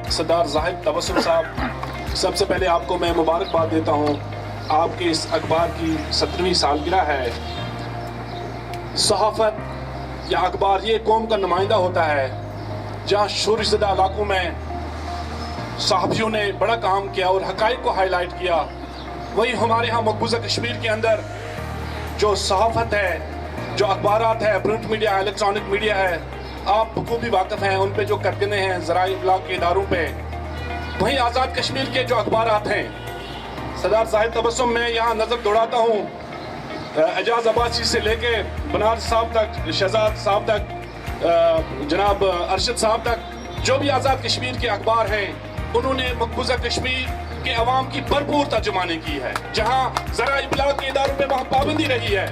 सरदार जाहिद तबस्सुम साहब, सबसे पहले आपको मैं मुबारकबाद देता हूँ। आपके इस अखबार की 17वीं सालगिरह है। सहाफ़त या अखबार ये कौम का नुमाइंदा होता है। जहाँ शोरशदा इलाकों में सहाफ़ियों ने बड़ा काम किया और हक़ाइक़ को हाईलाइट किया, वही हमारे यहाँ मकबूजा कश्मीर के अंदर जो सहाफ़त है, जो अखबारात है, प्रिंट मीडिया, इलेक्ट्रॉनिक मीडिया है, आप बखूबी वाक़िफ़ हैं उन पे जो करगने हैं ज़राए इब्लाग के इदारों पे। वहीं आज़ाद कश्मीर के जो अखबारात हैं, सरदार जाहिद तबस्सुम में यहाँ नज़र दौड़ाता हूँ, एजाज अब्बासी से लेके बनारस साहब तक, शहजाद साहब तक, जनाब अरशद साहब तक, जो भी आज़ाद कश्मीर के अखबार हैं, उन्होंने मकबूजा कश्मीर के अवाम की भरपूर तर्जुमानी की है। जहाँ ज़राए इब्लाग के इदारों पे वहाँ पाबंदी रही है,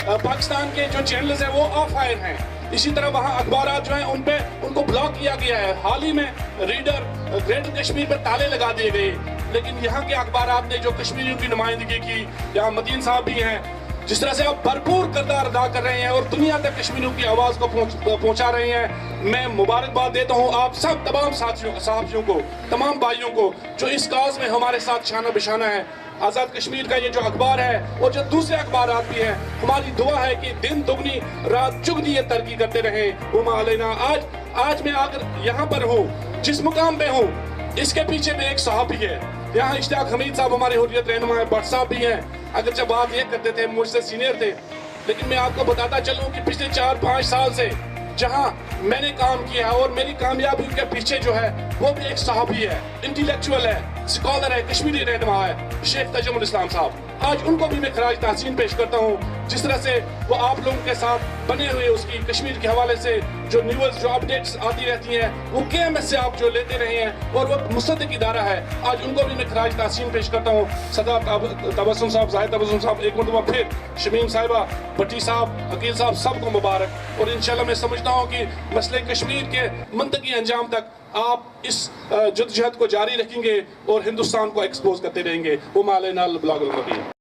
पाकिस्तान के जो चैनल्स हैं वो ऑफ आयर हैं। इसी तरह वहाँ अखबारात जो हैं उनको ब्लॉक किया गया है। हाल ही में रीडर ग्रेटर कश्मीर पे ताले लगा दिए गए, लेकिन यहाँ के अखबारात ने जो कश्मीरियों की नुमाइंदगी की, यहाँ मदीन साहब भी हैं, जिस तरह से आप भरपूर किरदार अदा कर रहे हैं और दुनिया तक कश्मीरियों की आवाज़ को पहुँचा रहे हैं। मैं मुबारकबाद देता हूँ आप सब तमाम साथियों को, तमाम भाइयों को जो इस काज में हमारे साथ शाना बिशाना है। आज़ाद कश्मीर का ये जो अखबार है और जो दूसरे अखबारात भी हैं, हमारी दुआ है कि दिन दुगनी रात चुगनी ये तरक्की करते रहें। उमा अलैना। आज मैं आकर यहाँ पर हूँ, जिस मुकाम पे हूँ, इसके पीछे में एक सहाफ़ी है। यहाँ इश्तियाक हमीद साहब हमारे हुर्रियत रहनुमा भट्ट साहब भी हैं। अगरचे बात ये करते थे, मुझसे सीनियर थे, लेकिन मैं आपको बताता चलूँ कि पिछले 4-5 साल से जहाँ मैंने काम किया है और मेरी कामयाबी के पीछे जो है वो भी एक सहाफ़ी है, इंटेलेक्चुअल है, स्कॉलर है, कश्मीरी रहनुमा है, शेख तजुमुल इस्लाम साहब। आज उनको भी मैं खराज तहसीन पेश करता हूँ। जिस तरह से वो आप लोगों के साथ बने हुए उसकी कश्मीर के हवाले से जो न्यूज़, जो अपडेट्स आती रहती हैं, वो KMS से आप जो लेते रहे हैं और वो मुसद्दिक इदारा है, आज उनको भी मैं खराज तहसीन पेश करता हूँ। सरदार तबस्सुम साहब, जाहिद तबस्सुम साहब, एक मरतबा फिर शमीम साहिबा, भट्टी साहब, अकील साहब, सबको मुबारक। और इंशाल्लाह मैं समझता हूँ कि मसले कश्मीर के मंतकी अंजाम तक आप इस जद्दोजहद को जारी रखेंगे और हिंदुस्तान को एक्सपोज करते रहेंगे। वो माले नाल ब्लाग